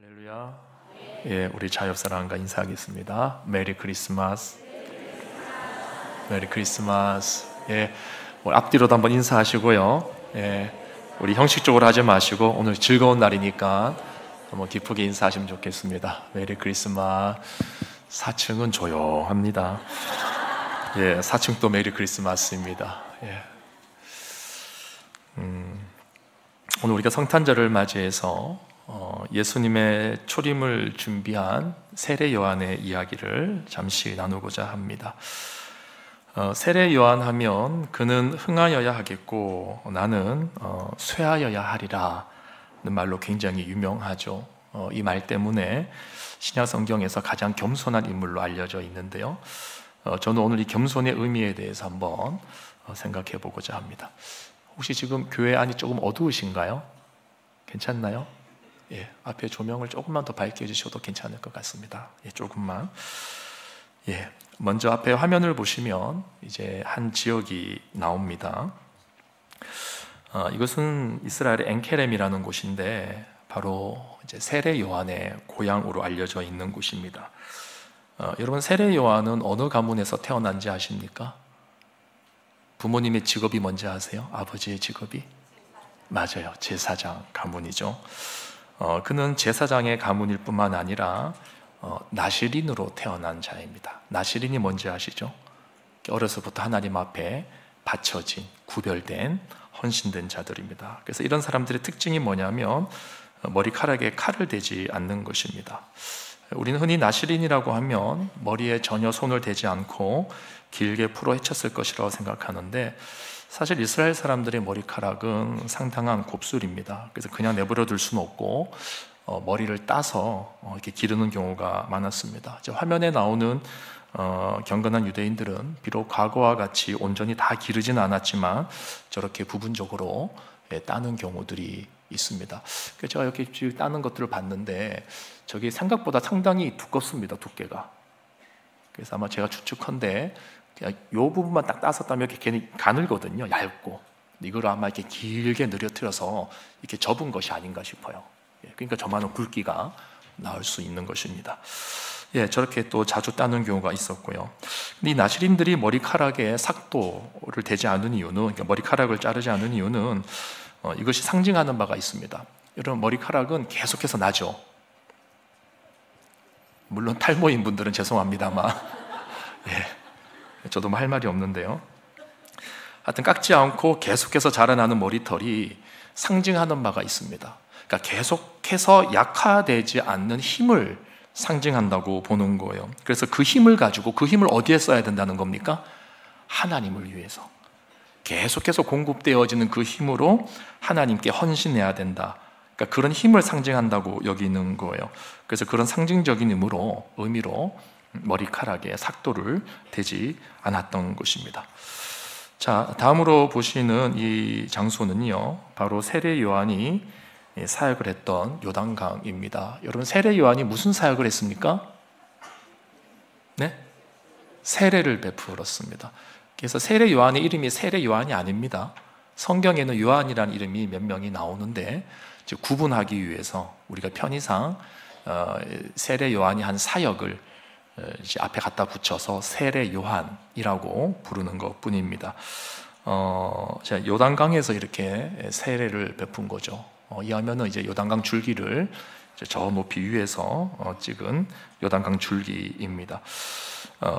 할렐루야. 예, 우리 자옆사람과 인사하겠습니다. 메리 크리스마스. 메리 크리스마스. 예, 앞뒤로도 한번 인사하시고요. 예, 우리 형식적으로 하지 마시고 오늘 즐거운 날이니까 한번 기쁘게 인사하시면 좋겠습니다. 메리 크리스마스. 4층은 조용합니다. 예, 4층도 메리 크리스마스입니다. 예. 오늘 우리가 성탄절을 맞이해서 예수님의 초림을 준비한 세례 요한의 이야기를 잠시 나누고자 합니다. 세례 요한 하면 그는 흥하여야 하겠고 나는 쇠하여야 하리라 는 말로 굉장히 유명하죠. 이 말 때문에 신약 성경에서 가장 겸손한 인물로 알려져 있는데요. 저는 오늘 이 겸손의 의미에 대해서 한번 생각해 보고자 합니다. 혹시 지금 교회 안이 조금 어두우신가요? 괜찮나요? 예, 앞에 조명을 조금만 더 밝게 해주셔도 괜찮을 것 같습니다. 예, 조금만. 예, 먼저 앞에 화면을 보시면 이제 한 지역이 나옵니다. 이것은 이스라엘의 엔케렘이라는 곳인데 바로 이제 세례 요한의 고향으로 알려져 있는 곳입니다. 여러분, 세례 요한은 어느 가문에서 태어난지 아십니까? 부모님의 직업이 뭔지 아세요? 아버지의 직업이? 맞아요, 제사장 가문이죠. 그는 제사장의 가문일 뿐만 아니라 나시린으로 태어난 자입니다. 나시린이 뭔지 아시죠? 어려서부터 하나님 앞에 바쳐진, 구별된, 헌신된 자들입니다. 그래서 이런 사람들의 특징이 뭐냐면 머리카락에 칼을 대지 않는 것입니다. 우리는 흔히 나시린이라고 하면 머리에 전혀 손을 대지 않고 길게 풀어 헤쳤을 것이라고 생각하는데 사실 이스라엘 사람들의 머리카락은 상당한 곱슬입니다. 그래서 그냥 내버려 둘 수는 없고 머리를 따서 이렇게 기르는 경우가 많았습니다. 화면에 나오는 경건한 유대인들은 비록 과거와 같이 온전히 다 기르지는 않았지만 저렇게 부분적으로 따는 경우들이 있습니다. 그래서 제가 이렇게 따는 것들을 봤는데 저게 생각보다 상당히 두껍습니다, 두께가. 그래서 아마 제가 추측컨대 이 부분만 딱 따섰다면 이렇게 괜히 가늘거든요, 얇고. 이걸 아마 이렇게 길게 늘어뜨려서 이렇게 접은 것이 아닌가 싶어요. 그러니까 저만한 굵기가 나올 수 있는 것입니다. 예, 저렇게 또 자주 따는 경우가 있었고요. 근데 이 나시린들이 머리카락에 삭도를 대지 않은 이유는, 그러니까 머리카락을 자르지 않은 이유는 이것이 상징하는 바가 있습니다. 여러분, 머리카락은 계속해서 나죠. 물론 탈모인 분들은 죄송합니다만 예, 저도 할 말이 없는데요. 하여튼 깎지 않고 계속해서 자라나는 머리털이 상징하는 바가 있습니다. 그러니까 계속해서 약화되지 않는 힘을 상징한다고 보는 거예요. 그래서 그 힘을 가지고 그 힘을 어디에 써야 된다는 겁니까? 하나님을 위해서 계속해서 공급되어지는 그 힘으로 하나님께 헌신해야 된다. 그러니까 그런 힘을 상징한다고 여기는 거예요. 그래서 그런 상징적인 의미로 머리카락에 삭도를 대지 않았던 것입니다. 자, 다음으로 보시는 이 장소는요, 바로 세례 요한이 사역을 했던 요단강입니다. 여러분, 세례 요한이 무슨 사역을 했습니까? 네? 세례를 베풀었습니다. 그래서 세례 요한의 이름이 세례 요한이 아닙니다. 성경에는 요한이라는 이름이 몇 명이 나오는데 구분하기 위해서 우리가 편의상 세례 요한이 한 사역을 앞에 갖다 붙여서 세례 요한이라고 부르는 것 뿐입니다. 요단강에서 이렇게 세례를 베푼 거죠. 이하면은 이제 요단강 줄기를 저 높이 위에서 찍은 요단강 줄기입니다.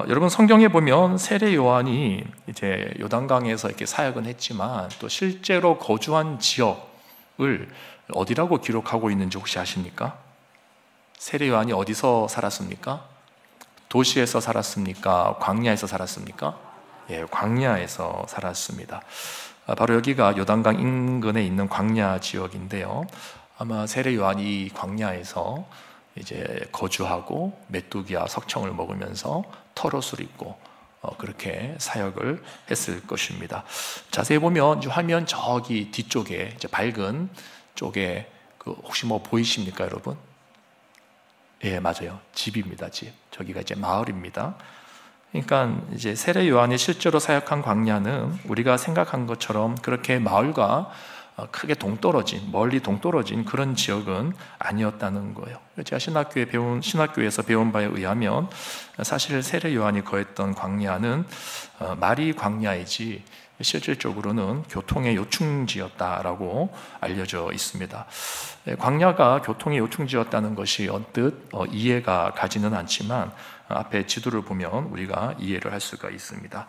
여러분, 성경에 보면 세례 요한이 이제 요단강에서 이렇게 사역은 했지만 또 실제로 거주한 지역을 어디라고 기록하고 있는지 혹시 아십니까? 세례 요한이 어디서 살았습니까? 도시에서 살았습니까? 광야에서 살았습니까? 예, 광야에서 살았습니다. 바로 여기가 요단강 인근에 있는 광야 지역인데요. 아마 세례 요한이 광야에서 이제 거주하고 메뚜기와 석청을 먹으면서 털옷을 입고 그렇게 사역을 했을 것입니다. 자세히 보면 화면 저기 뒤쪽에 이제 밝은 쪽에 혹시 뭐 보이십니까, 여러분? 예, 맞아요. 집입니다, 집. 저기가 이제 마을입니다. 그러니까 이제 세례 요한이 실제로 사역한 광야는 우리가 생각한 것처럼 그렇게 마을과 크게 동떨어진, 멀리 동떨어진 그런 지역은 아니었다는 거예요. 제가 신학교에서 배운 바에 의하면 사실 세례 요한이 거했던 광야는 말이 광야이지 실질적으로는 교통의 요충지였다라고 알려져 있습니다. 광야가 교통의 요충지였다는 것이 언뜻 이해가 가지는 않지만 앞에 지도를 보면 우리가 이해를 할 수가 있습니다.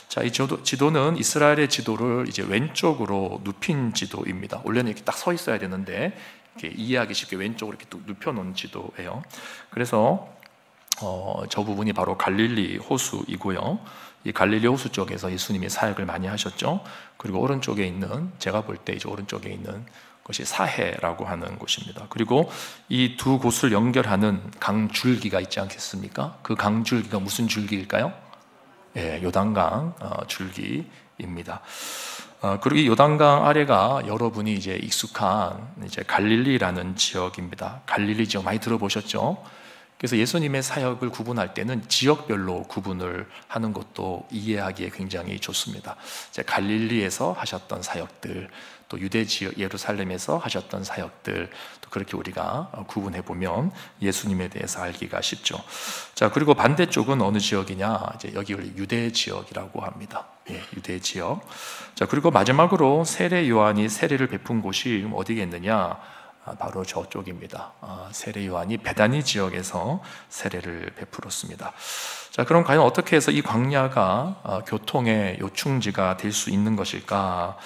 자, 이 지도는 이스라엘의 지도를 이제 왼쪽으로 눕힌 지도입니다. 원래는 이렇게 딱 서 있어야 되는데 이렇게 이해하기 쉽게 왼쪽으로 이렇게 눕혀놓은 지도예요. 그래서 저 부분이 바로 갈릴리 호수이고요. 이 갈릴리 호수 쪽에서 예수님이 사역을 많이 하셨죠. 그리고 오른쪽에 있는, 제가 볼 때 이제 오른쪽에 있는 것이 사해라고 하는 곳입니다. 그리고 이 두 곳을 연결하는 강줄기가 있지 않겠습니까? 그 강줄기가 무슨 줄기일까요? 예, 요단강 줄기입니다. 그리고 이 요단강 아래가 여러분이 이제 익숙한 이제 갈릴리라는 지역입니다. 갈릴리 지역 많이 들어보셨죠? 그래서 예수님의 사역을 구분할 때는 지역별로 구분을 하는 것도 이해하기에 굉장히 좋습니다. 갈릴리에서 하셨던 사역들, 또 유대 지역 예루살렘에서 하셨던 사역들, 또 그렇게 우리가 구분해 보면 예수님에 대해서 알기가 쉽죠. 자, 그리고 반대쪽은 어느 지역이냐? 이제 여기 유대 지역이라고 합니다. 예, 유대 지역. 자, 그리고 마지막으로 세례 요한이 세례를 베푼 곳이 어디겠느냐? 바로 저쪽입니다. 세례 요한이 베다니 지역에서 세례를 베풀었습니다. 자, 그럼 과연 어떻게 해서 이 광야가 교통의 요충지가 될 수 있는 것일까?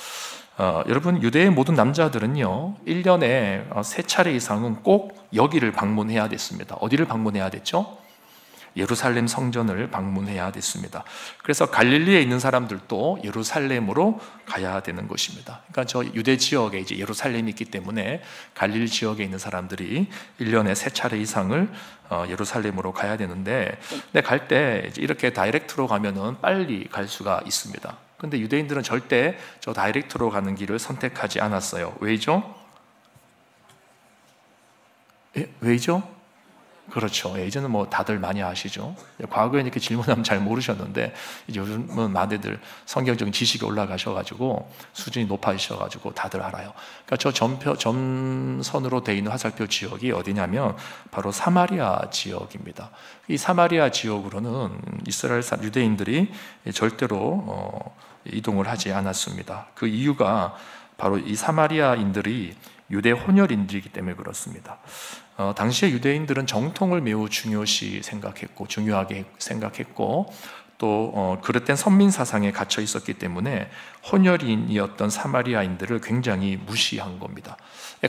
여러분, 유대의 모든 남자들은요 1년에 3차례 이상은 꼭 여기를 방문해야 됐습니다. 어디를 방문해야 됐죠? 예루살렘 성전을 방문해야 됐습니다. 그래서 갈릴리에 있는 사람들도 예루살렘으로 가야 되는 것입니다. 그러니까 저 유대 지역에 이제 예루살렘이 있기 때문에 갈릴리 지역에 있는 사람들이 1년에 3차례 이상을 예루살렘으로 가야 되는데, 근데 갈 때 이렇게 다이렉트로 가면은 빨리 갈 수가 있습니다. 근데 유대인들은 절대 저 다이렉트로 가는 길을 선택하지 않았어요. 왜죠? 왜죠? 그렇죠. 예전은 뭐 다들 많이 아시죠. 과거에 이렇게 질문하면 잘 모르셨는데 이제 요즘은 많이들 성경적인 지식이 올라가셔가지고 수준이 높아지셔가지고 다들 알아요. 그러니까 저 점선으로 돼 있는 화살표 지역이 어디냐면 바로 사마리아 지역입니다. 이 사마리아 지역으로는 이스라엘 유대인들이 절대로 이동을 하지 않았습니다. 그 이유가 바로 이 사마리아인들이 유대 혼혈인들이기 때문에 그렇습니다. 당시에 유대인들은 정통을 매우 중요하게 생각했고 또 그릇된 선민 사상에 갇혀 있었기 때문에 혼혈인이었던 사마리아인들을 굉장히 무시한 겁니다.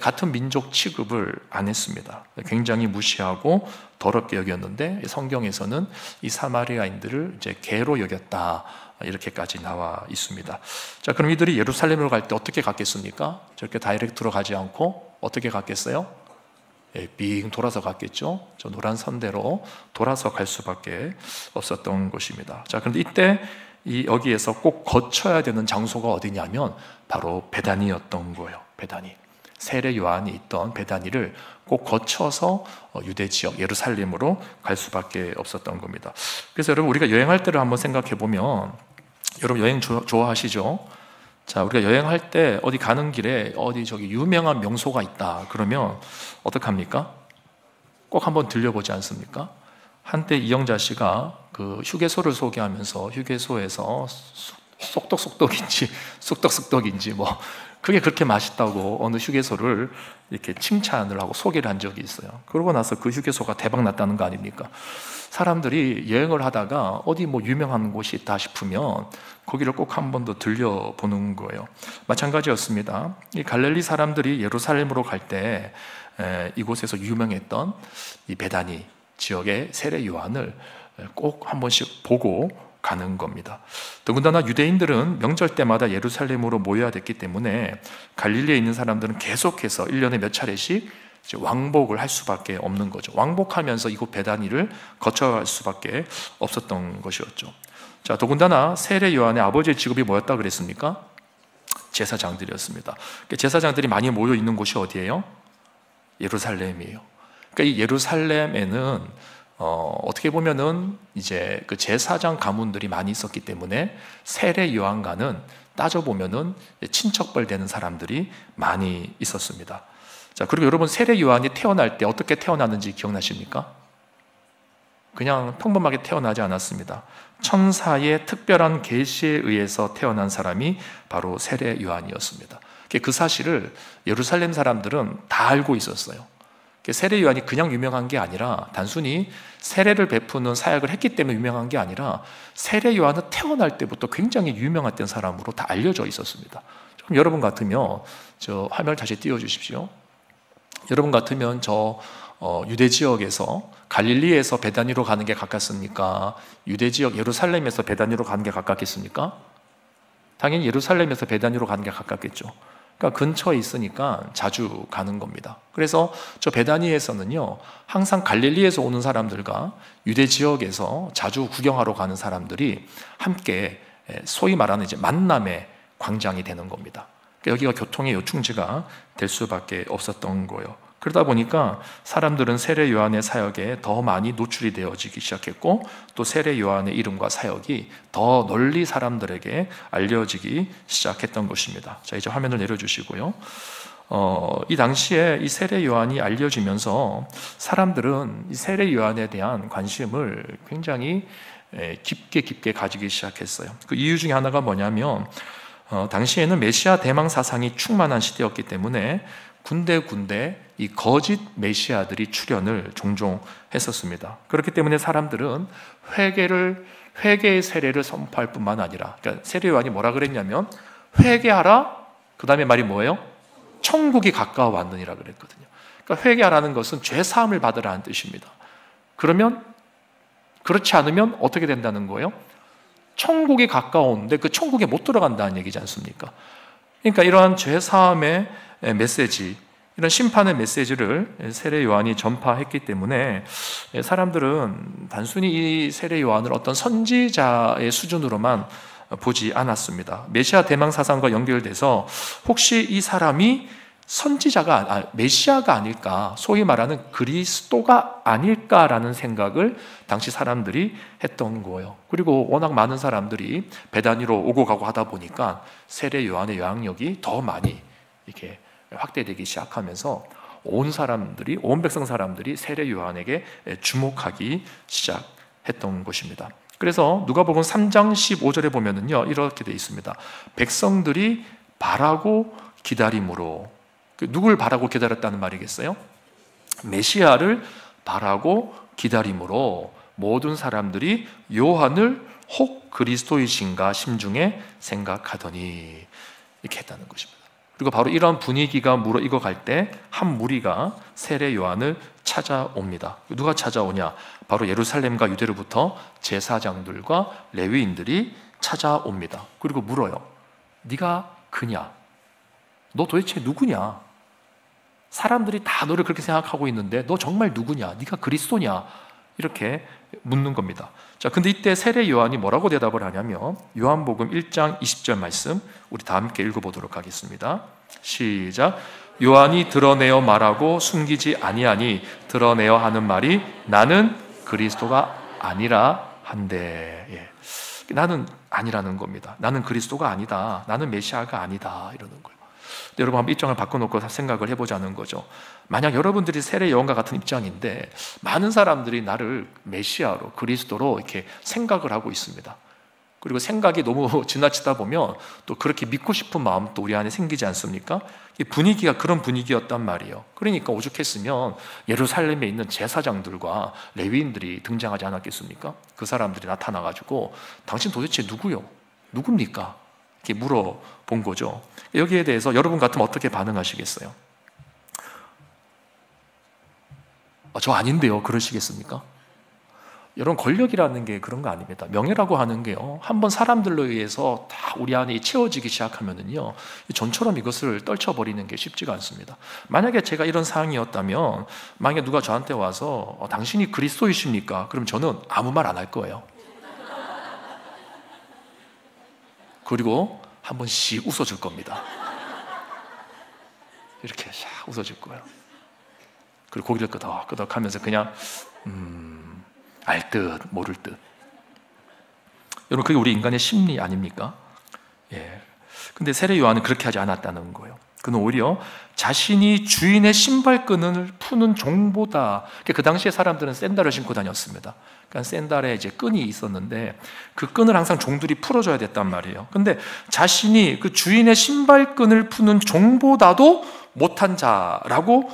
같은 민족 취급을 안 했습니다. 굉장히 무시하고 더럽게 여겼는데 성경에서는 이 사마리아인들을 이제 개로 여겼다, 이렇게까지 나와 있습니다. 자, 그럼 이들이 예루살렘으로 갈 때 어떻게 갔겠습니까? 저렇게 다이렉트로 가지 않고 어떻게 갔겠어요? 빙 돌아서 갔겠죠. 저 노란 선대로 돌아서 갈 수밖에 없었던 것입니다. 자, 그런데 이때 여기에서 꼭 거쳐야 되는 장소가 어디냐면 바로 베다니였던 거예요. 베다니. 세례 요한이 있던 베다니를 꼭 거쳐서 유대 지역 예루살렘으로 갈 수밖에 없었던 겁니다. 그래서 여러분, 우리가 여행할 때를 한번 생각해 보면, 여러분 여행 좋아하시죠? 자, 우리가 여행할 때 어디 가는 길에 어디 저기 유명한 명소가 있다 그러면 어떡합니까? 꼭 한번 들려보지 않습니까? 한때 이영자 씨가 그 휴게소를 소개하면서 휴게소에서 쑥떡쑥떡인지 뭐 그게 그렇게 맛있다고 어느 휴게소를 이렇게 칭찬을 하고 소개를 한 적이 있어요. 그러고 나서 그 휴게소가 대박 났다는 거 아닙니까? 사람들이 여행을 하다가 어디 뭐 유명한 곳이 있다 싶으면 거기를 꼭 한 번 더 들려보는 거예요. 마찬가지였습니다. 이 갈릴리 사람들이 예루살렘으로 갈 때 이곳에서 유명했던 이 베다니 지역의 세례 요한을 꼭 한 번씩 보고 가는 겁니다. 더군다나 유대인들은 명절 때마다 예루살렘으로 모여야 됐기 때문에 갈릴리에 있는 사람들은 계속해서 1년에 몇 차례씩 왕복을 할 수밖에 없는 거죠. 왕복하면서 이곳 베다니를 거쳐갈 수밖에 없었던 것이었죠. 자, 더군다나 세례 요한의 아버지의 직업이 뭐였다 그랬습니까? 제사장들이었습니다. 제사장들이 많이 모여 있는 곳이 어디예요? 예루살렘이에요. 그러니까 이 예루살렘에는 어떻게 보면은 이제 그 제사장 가문들이 많이 있었기 때문에 세례 요한과는 따져보면은 친척벌 되는 사람들이 많이 있었습니다. 자, 그리고 여러분, 세례 요한이 태어날 때 어떻게 태어났는지 기억나십니까? 그냥 평범하게 태어나지 않았습니다. 천사의 특별한 계시에 의해서 태어난 사람이 바로 세례 요한이었습니다. 그 사실을 예루살렘 사람들은 다 알고 있었어요. 세례 요한이 그냥 유명한 게 아니라 단순히 세례를 베푸는 사역을 했기 때문에 유명한 게 아니라 세례 요한은 태어날 때부터 굉장히 유명했던 사람으로 다 알려져 있었습니다. 그럼 여러분 같으면 저 화면을 다시 띄워주십시오. 여러분 같으면 저 유대 지역에서 갈릴리에서 베다니로 가는 게 가깝습니까? 유대 지역 예루살렘에서 베다니로 가는 게 가깝겠습니까? 당연히 예루살렘에서 베다니로 가는 게 가깝겠죠. 그러니까 근처에 있으니까 자주 가는 겁니다. 그래서 저 베다니에서는요, 항상 갈릴리에서 오는 사람들과 유대 지역에서 자주 구경하러 가는 사람들이 함께 소위 말하는 이제 만남의 광장이 되는 겁니다. 그러니까 여기가 교통의 요충지가 될 수밖에 없었던 거예요. 그러다 보니까 사람들은 세례 요한의 사역에 더 많이 노출이 되어지기 시작했고, 또 세례 요한의 이름과 사역이 더 널리 사람들에게 알려지기 시작했던 것입니다. 자, 이제 화면을 내려주시고요. 이 당시에 이 세례 요한이 알려지면서 사람들은 이 세례 요한에 대한 관심을 굉장히 깊게 가지기 시작했어요. 그 이유 중에 하나가 뭐냐면, 당시에는 메시아 대망 사상이 충만한 시대였기 때문에 군데군데 이 거짓 메시아들이 출현을 종종 했었습니다. 그렇기 때문에 사람들은 회개의 세례를 선포할 뿐만 아니라, 그러니까 세례 요한이 뭐라 그랬냐면 회개하라, 그 다음에 말이 뭐예요? 천국이 가까워 왔느니라 그랬거든요. 그러니까 회개하라는 것은 죄 사함을 받으라는 뜻입니다. 그러면 그렇지 않으면 어떻게 된다는 거예요? 천국이 가까운데 그 천국에 못 들어간다는 얘기지 않습니까? 그러니까 이러한 죄 사함의 메시지, 이런 심판의 메시지를 세례 요한이 전파했기 때문에 사람들은 단순히 이 세례 요한을 어떤 선지자의 수준으로만 보지 않았습니다. 메시아 대망 사상과 연결돼서 혹시 이 사람이 메시아가 아닐까, 소위 말하는 그리스도가 아닐까라는 생각을 당시 사람들이 했던 거예요. 그리고 워낙 많은 사람들이 베다니로 오고 가고 하다 보니까 세례 요한의 영향력이 더 많이 이렇게 확대되기 시작하면서 온 백성 사람들이 세례 요한에게 주목하기 시작했던 것입니다. 그래서 누가복음 3장 15절에 보면은요, 이렇게 되어 있습니다. 백성들이 바라고 기다림으로, 누굴 바라고 기다렸다는 말이겠어요? 메시아를 바라고 기다림으로 모든 사람들이 요한을 혹 그리스도이신가 심중에 생각하더니, 이렇게 했다는 것입니다. 그리고 바로 이런 분위기가 무르익어갈 때 한 무리가 세례 요한을 찾아옵니다. 누가 찾아오냐? 바로 예루살렘과 유대로부터 제사장들과 레위인들이 찾아옵니다. 그리고 물어요. 네가 그냐? 너 도대체 누구냐? 사람들이 다 너를 그렇게 생각하고 있는데 너 정말 누구냐? 네가 그리스도냐? 이렇게 묻는 겁니다. 자, 근데 이때 세례 요한이 뭐라고 대답을 하냐면 요한복음 1장 20절 말씀 우리 다 함께 읽어보도록 하겠습니다. 시작. 요한이 드러내어 말하고 숨기지 아니하니 드러내어 하는 말이 나는 그리스도가 아니라 한데, 나는 아니라는 겁니다. 나는 그리스도가 아니다. 나는 메시아가 아니다. 이러는 거예요. 여러분 한번 입장을 바꿔놓고 생각을 해보자는 거죠. 만약 여러분들이 세례 요한과 같은 입장인데 많은 사람들이 나를 메시아로, 그리스도로 이렇게 생각을 하고 있습니다. 그리고 생각이 너무 지나치다 보면 또 그렇게 믿고 싶은 마음도 우리 안에 생기지 않습니까? 이 분위기가 그런 분위기였단 말이에요. 그러니까 오죽했으면 예루살렘에 있는 제사장들과 레위인들이 등장하지 않았겠습니까? 그 사람들이 나타나가지고 당신 도대체 누구요? 누굽니까? 이렇게 물어본 거죠. 여기에 대해서 여러분 같으면 어떻게 반응하시겠어요? 저 아닌데요, 그러시겠습니까? 여러분, 권력이라는 게 그런 거 아닙니다. 명예라고 하는 게요, 한번 사람들로 의해서 다 우리 안에 채워지기 시작하면은요, 전처럼 이것을 떨쳐버리는 게 쉽지가 않습니다. 만약에 제가 이런 상황이었다면, 만약에 누가 저한테 와서 당신이 그리스도이십니까? 그럼 저는 아무 말 안 할 거예요. 그리고 한 번씩 웃어줄 겁니다. 이렇게 샥 웃어줄 거예요. 그리고 고개를 끄덕끄덕 하면서 그냥 알 듯 모를 듯. 여러분, 그게 우리 인간의 심리 아닙니까? 예. 근데 세례 요한은 그렇게 하지 않았다는 거예요. 그는 오히려 자신이 주인의 신발끈을 푸는 종보다, 그 당시에 사람들은 샌들을 신고 다녔습니다. 그러니까 샌들에 이제 끈이 있었는데 그 끈을 항상 종들이 풀어줘야 됐단 말이에요. 근데 자신이 그 주인의 신발끈을 푸는 종보다도 못한 자라고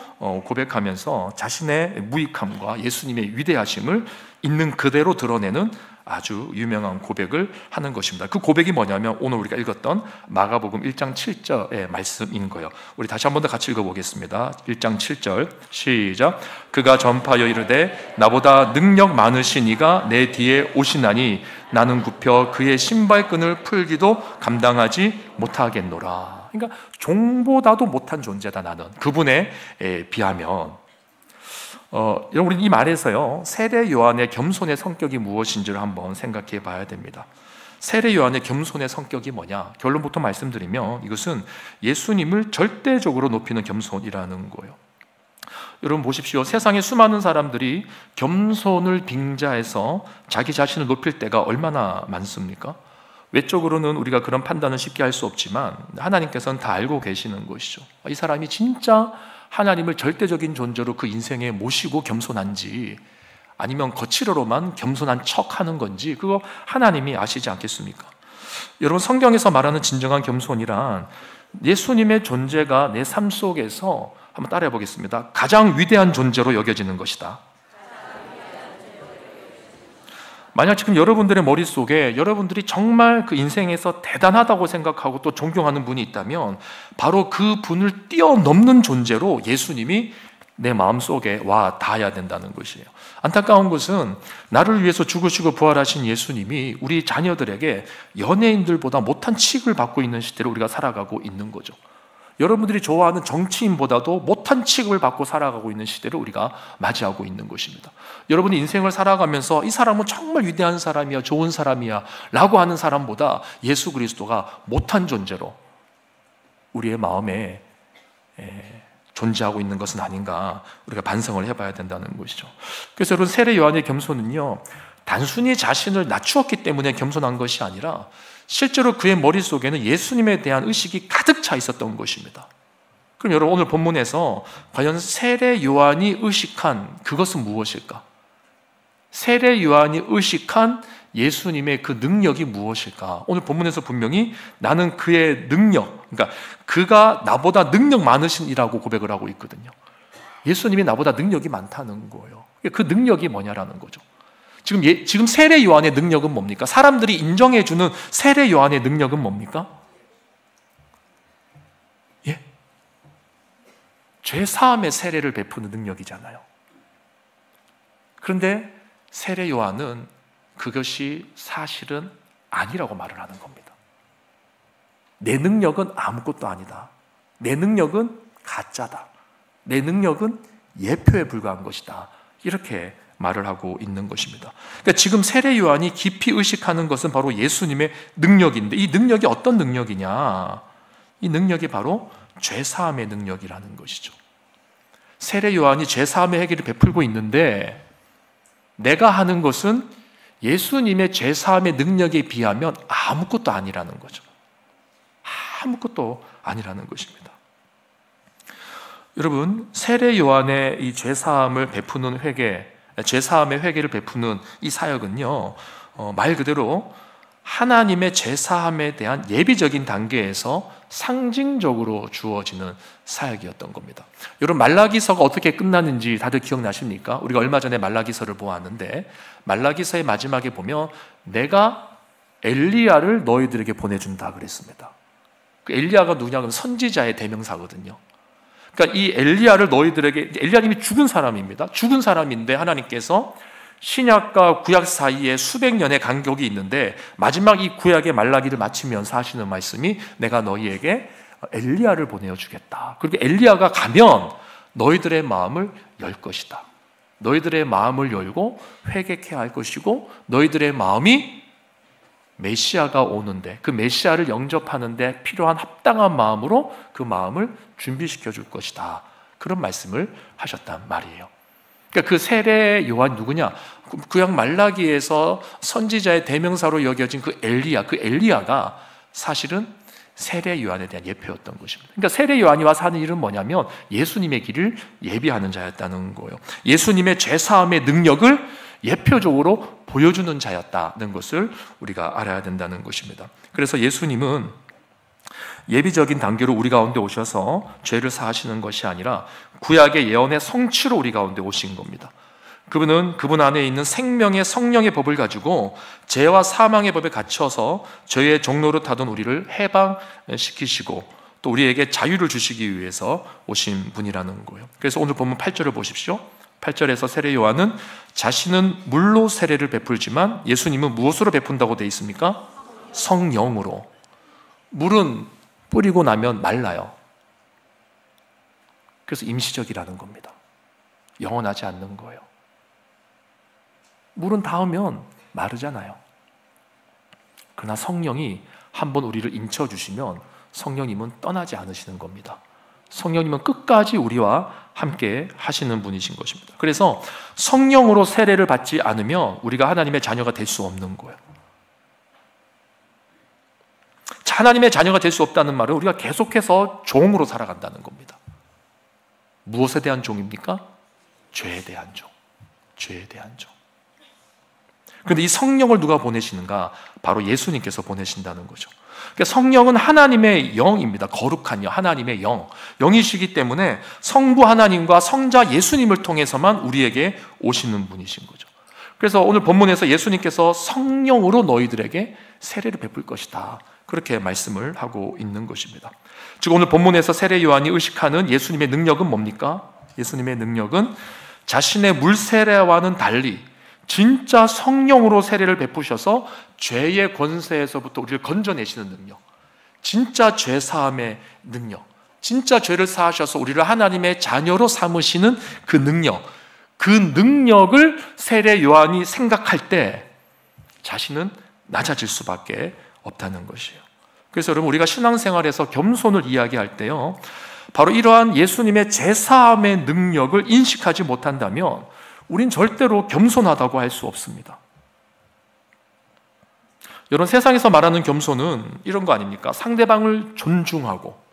고백하면서 자신의 무익함과 예수님의 위대하심을 있는 그대로 드러내는 아주 유명한 고백을 하는 것입니다. 그 고백이 뭐냐면 오늘 우리가 읽었던 마가복음 1장 7절의 말씀인 거예요. 우리 다시 한 번 더 같이 읽어보겠습니다. 1장 7절 시작. 그가 전파하여 이르되 나보다 능력 많으신 이가 내 뒤에 오시나니 나는 굽혀 그의 신발끈을 풀기도 감당하지 못하겠노라. 그러니까 종보다도 못한 존재다 나는, 그분에 비하면. 여러분, 우리 이 말에서요, 세례 요한의 겸손의 성격이 무엇인지를 한번 생각해 봐야 됩니다. 세례 요한의 겸손의 성격이 뭐냐? 결론부터 말씀드리면 이것은 예수님을 절대적으로 높이는 겸손이라는 거예요. 여러분 보십시오. 세상에 수많은 사람들이 겸손을 빙자해서 자기 자신을 높일 때가 얼마나 많습니까? 외적으로는 우리가 그런 판단을 쉽게 할 수 없지만 하나님께서는 다 알고 계시는 것이죠. 이 사람이 진짜 하나님을 절대적인 존재로 그 인생에 모시고 겸손한지, 아니면 거칠어로만 겸손한 척하는 건지, 그거 하나님이 아시지 않겠습니까? 여러분, 성경에서 말하는 진정한 겸손이란 예수님의 존재가 내 삶 속에서, 한번 따라해 보겠습니다, 가장 위대한 존재로 여겨지는 것이다. 만약 지금 여러분들의 머릿속에 여러분들이 정말 그 인생에서 대단하다고 생각하고 또 존경하는 분이 있다면 바로 그 분을 뛰어넘는 존재로 예수님이 내 마음속에 와 닿아야 된다는 것이에요. 안타까운 것은 나를 위해서 죽으시고 부활하신 예수님이 우리 자녀들에게 연예인들보다 못한 취급을 받고 있는 시대로 우리가 살아가고 있는 거죠. 여러분들이 좋아하는 정치인보다도 못한 취급을 받고 살아가고 있는 시대를 우리가 맞이하고 있는 것입니다. 여러분이 인생을 살아가면서 이 사람은 정말 위대한 사람이야, 좋은 사람이야 라고 하는 사람보다 예수 그리스도가 못한 존재로 우리의 마음에 존재하고 있는 것은 아닌가, 우리가 반성을 해봐야 된다는 것이죠. 그래서 여러분, 세례 요한의 겸손은요, 단순히 자신을 낮추었기 때문에 겸손한 것이 아니라 실제로 그의 머릿속에는 예수님에 대한 의식이 가득 차 있었던 것입니다. 그럼 여러분, 오늘 본문에서 과연 세례 요한이 의식한 그것은 무엇일까? 세례 요한이 의식한 예수님의 그 능력이 무엇일까? 오늘 본문에서 분명히 나는 그의 능력, 그러니까 그가 나보다 능력 많으신 이라고 고백을 하고 있거든요. 예수님이 나보다 능력이 많다는 거예요. 그 능력이 뭐냐라는 거죠. 지금 세례 요한의 능력은 뭡니까? 사람들이 인정해주는 세례 요한의 능력은 뭡니까? 예? 죄 사함의 세례를 베푸는 능력이잖아요. 그런데 세례 요한은 그것이 사실은 아니라고 말을 하는 겁니다. 내 능력은 아무것도 아니다. 내 능력은 가짜다. 내 능력은 예표에 불과한 것이다. 이렇게 말을 하고 있는 것입니다. 그러니까 지금 세례 요한이 깊이 의식하는 것은 바로 예수님의 능력인데, 이 능력이 어떤 능력이냐? 이 능력이 바로 죄사함의 능력이라는 것이죠. 세례 요한이 죄사함의 행위를 베풀고 있는데 내가 하는 것은 예수님의 죄사함의 능력에 비하면 아무것도 아니라는 거죠. 아무것도 아니라는 것입니다. 여러분, 세례 요한의 이 죄사함을 베푸는 회개, 죄사함의 회개를 베푸는 이 사역은요, 말 그대로 하나님의 죄사함에 대한 예비적인 단계에서 상징적으로 주어지는 사역이었던 겁니다. 여러분, 말라기서가 어떻게 끝나는지 다들 기억나십니까? 우리가 얼마 전에 말라기서를 보았는데, 말라기서의 마지막에 보면 내가 엘리야를 너희들에게 보내준다 그랬습니다. 그 엘리야가 누구냐? 그럼 선지자의 대명사거든요. 그러니까 이 엘리야를 너희들에게, 엘리야님이 죽은 사람입니다. 죽은 사람인데 하나님께서 신약과 구약 사이에 수백 년의 간격이 있는데 마지막 이 구약의 말라기를 마치면서 하시는 말씀이 내가 너희에게 엘리야를 보내주겠다. 그리고 엘리야가 가면 너희들의 마음을 열 것이다. 너희들의 마음을 열고 회개케 할 것이고 너희들의 마음이 메시아가 오는데 그 메시아를 영접하는데 필요한 합당한 마음으로 그 마음을 준비시켜 줄 것이다. 그런 말씀을 하셨단 말이에요. 그러니까 그 세례 요한 누구냐? 구약 말라기에서 선지자의 대명사로 여겨진 그 엘리야, 그 엘리야가 사실은 세례 요한에 대한 예표였던 것입니다. 그러니까 세례 요한이 와서 하는 일은 뭐냐면 예수님의 길을 예비하는 자였다는 거예요. 예수님의 죄사함의 능력을 예표적으로 보여주는 자였다는 것을 우리가 알아야 된다는 것입니다. 그래서 예수님은 예비적인 단계로 우리 가운데 오셔서 죄를 사하시는 것이 아니라 구약의 예언의 성취로 우리 가운데 오신 겁니다. 그분은 그분 안에 있는 생명의 성령의 법을 가지고 죄와 사망의 법에 갇혀서 죄의 종로로 타던 우리를 해방시키시고 또 우리에게 자유를 주시기 위해서 오신 분이라는 거예요. 그래서 오늘 본문 8절을 보십시오. 8절에서 세례 요한은 자신은 물로 세례를 베풀지만 예수님은 무엇으로 베푼다고 되어 있습니까? 성령으로. 물은 뿌리고 나면 말라요. 그래서 임시적이라는 겁니다. 영원하지 않는 거예요. 물은 닿으면 마르잖아요. 그러나 성령이 한번 우리를 인쳐주시면 성령님은 떠나지 않으시는 겁니다. 성령님은 끝까지 우리와 함께 하시는 분이신 것입니다. 그래서 성령으로 세례를 받지 않으면 우리가 하나님의 자녀가 될 수 없는 거예요. 하나님의 자녀가 될 수 없다는 말은 우리가 계속해서 종으로 살아간다는 겁니다. 무엇에 대한 종입니까? 죄에 대한 종. 죄에 대한 종. 그런데 이 성령을 누가 보내시는가? 바로 예수님께서 보내신다는 거죠. 그러니까 성령은 하나님의 영입니다. 거룩한 영, 하나님의 영. 영이시기 때문에 성부 하나님과 성자 예수님을 통해서만 우리에게 오시는 분이신 거죠. 그래서 오늘 본문에서 예수님께서 성령으로 너희들에게 세례를 베풀 것이다. 그렇게 말씀을 하고 있는 것입니다. 즉 오늘 본문에서 세례 요한이 의식하는 예수님의 능력은 뭡니까? 예수님의 능력은 자신의 물 세례와는 달리 진짜 성령으로 세례를 베푸셔서 죄의 권세에서부터 우리를 건져내시는 능력, 진짜 죄 사함의 능력, 진짜 죄를 사하셔서 우리를 하나님의 자녀로 삼으시는 그 능력, 그 능력을 세례 요한이 생각할 때 자신은 낮아질 수밖에 없다는 것이에요. 그래서 여러분 우리가 신앙생활에서 겸손을 이야기할 때요, 바로 이러한 예수님의 죄사함의 능력을 인식하지 못한다면 우린 절대로 겸손하다고 할 수 없습니다. 여러분 세상에서 말하는 겸손은 이런 거 아닙니까? 상대방을 존중하고,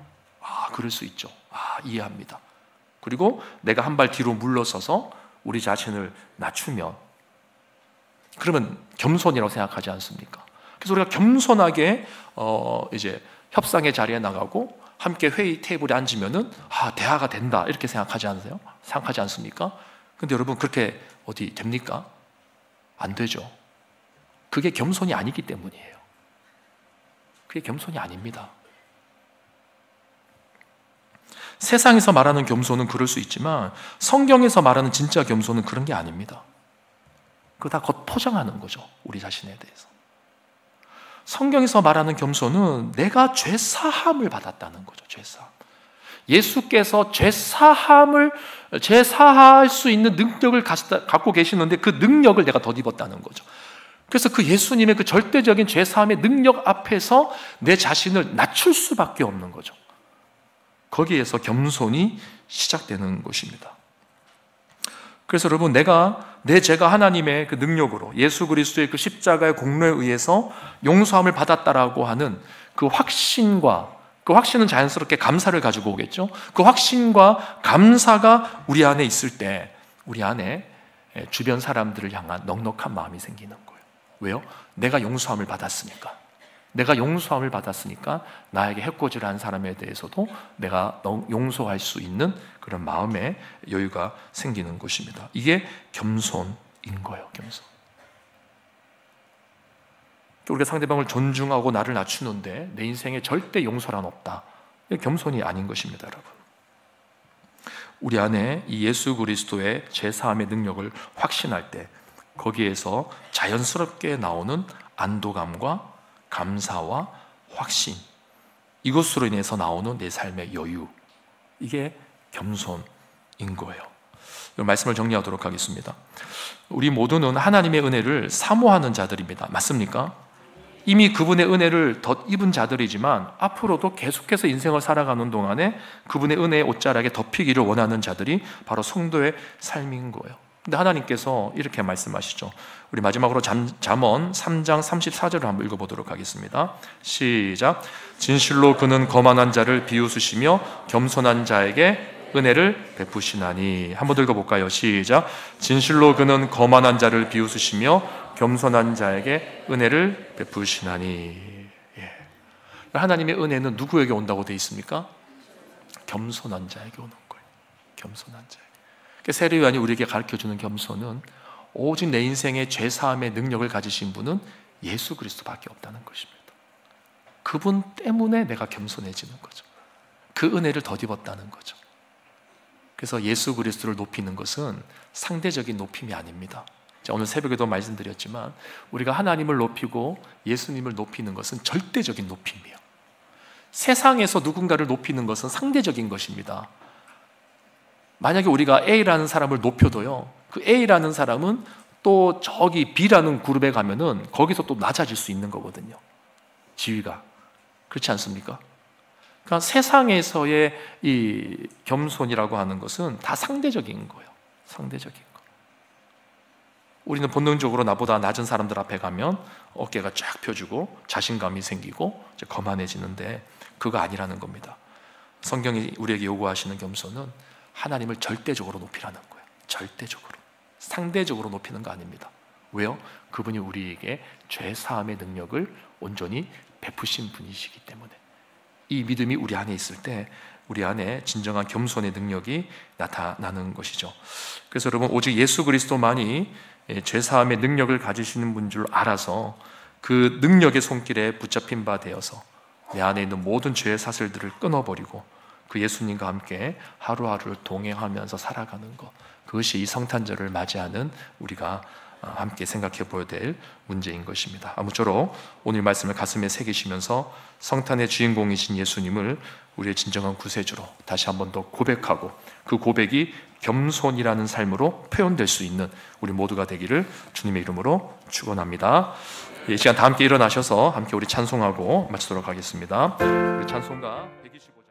그럴 수 있죠. 이해합니다. 그리고 내가 한 발 뒤로 물러서서 우리 자신을 낮추면, 그러면 겸손이라고 생각하지 않습니까? 그래서 우리가 겸손하게 이제 협상의 자리에 나가고 함께 회의 테이블에 앉으면은 대화가 된다 이렇게 생각하지 않으세요? 생각하지 않습니까? 근데 여러분 그렇게 어디 됩니까? 안 되죠. 그게 겸손이 아니기 때문이에요. 그게 겸손이 아닙니다. 세상에서 말하는 겸손은 그럴 수 있지만 성경에서 말하는 진짜 겸손은 그런 게 아닙니다. 그거 다 겉포장하는 거죠. 우리 자신에 대해서. 성경에서 말하는 겸손은 내가 죄사함을 받았다는 거죠. 죄사함. 예수께서 죄사할 수 있는 능력을 갖고 계시는데 그 능력을 내가 덧입었다는 거죠. 그래서 그 예수님의 그 절대적인 죄사함의 능력 앞에서 내 자신을 낮출 수밖에 없는 거죠. 거기에서 겸손이 시작되는 것입니다. 그래서 여러분 내 죄가 하나님의 그 능력으로 예수 그리스도의 그 십자가의 공로에 의해서 용서함을 받았다라고 하는 그 확신과, 그 확신은 자연스럽게 감사를 가지고 오겠죠. 그 확신과 감사가 우리 안에 있을 때 우리 안에 주변 사람들을 향한 넉넉한 마음이 생기는 거예요. 왜요? 내가 용서함을 받았으니까. 내가 용서함을 받았으니까 나에게 해코지를 한 사람에 대해서도 내가 용서할 수 있는 그런 마음의 여유가 생기는 것입니다. 이게 겸손인 거예요. 겸손. 우리가 상대방을 존중하고 나를 낮추는데 내 인생에 절대 용서란 없다. 이게 겸손이 아닌 것입니다, 여러분. 우리 안에 이 예수 그리스도의 죄사함의 능력을 확신할 때 거기에서 자연스럽게 나오는 안도감과 감사와 확신, 이것으로 인해서 나오는 내 삶의 여유, 이게 겸손인 거예요. 이 말씀을 정리하도록 하겠습니다. 우리 모두는 하나님의 은혜를 사모하는 자들입니다. 맞습니까? 이미 그분의 은혜를 덧입은 자들이지만 앞으로도 계속해서 인생을 살아가는 동안에 그분의 은혜의 옷자락에 덮이기를 원하는 자들이 바로 성도의 삶인 거예요. 근데 하나님께서 이렇게 말씀하시죠. 우리 마지막으로 잠언 3장 34절을 한번 읽어보도록 하겠습니다. 시작. 진실로 그는 거만한 자를 비웃으시며 겸손한 자에게 은혜를 베푸시나니. 한번 더 읽어볼까요? 시작. 진실로 그는 거만한 자를 비웃으시며 겸손한 자에게 은혜를 베푸시나니. 예. 하나님의 은혜는 누구에게 온다고 되어 있습니까? 겸손한 자에게 오는 거예요. 겸손한 자에게. 세례 요한이 우리에게 가르쳐주는 겸손은 오직 내 인생의 죄사함의 능력을 가지신 분은 예수 그리스도밖에 없다는 것입니다. 그분 때문에 내가 겸손해지는 거죠. 그 은혜를 덧입었다는 거죠. 그래서 예수 그리스도를 높이는 것은 상대적인 높임이 아닙니다. 오늘 새벽에도 말씀드렸지만 우리가 하나님을 높이고 예수님을 높이는 것은 절대적인 높임이에요. 세상에서 누군가를 높이는 것은 상대적인 것입니다. 만약에 우리가 A라는 사람을 높여도요, 그 A라는 사람은 또 저기 B라는 그룹에 가면은 거기서 또 낮아질 수 있는 거거든요. 지위가. 그렇지 않습니까? 그러니까 세상에서의 이 겸손이라고 하는 것은 다 상대적인 거예요. 상대적인 거. 우리는 본능적으로 나보다 낮은 사람들 앞에 가면 어깨가 쫙 펴주고 자신감이 생기고 이제 거만해지는데 그거 아니라는 겁니다. 성경이 우리에게 요구하시는 겸손은 하나님을 절대적으로 높이라는 거예요. 절대적으로. 상대적으로 높이는 거 아닙니다. 왜요? 그분이 우리에게 죄사함의 능력을 온전히 베푸신 분이시기 때문에. 이 믿음이 우리 안에 있을 때 우리 안에 진정한 겸손의 능력이 나타나는 것이죠. 그래서 여러분, 오직 예수 그리스도만이 죄사함의 능력을 가지시는 분 줄 알아서 그 능력의 손길에 붙잡힌 바 되어서 내 안에 있는 모든 죄의 사슬들을 끊어버리고 그 예수님과 함께 하루하루를 동행하면서 살아가는 것, 그것이 이 성탄절을 맞이하는 우리가 함께 생각해 보아야 될 문제인 것입니다. 아무쪼록 오늘 말씀을 가슴에 새기시면서 성탄의 주인공이신 예수님을 우리의 진정한 구세주로 다시 한 번 더 고백하고 그 고백이 겸손이라는 삶으로 표현될 수 있는 우리 모두가 되기를 주님의 이름으로 축원합니다. 이 시간 다 함께 일어나셔서 함께 우리 찬송하고 마치도록 하겠습니다. 우리 찬송가 125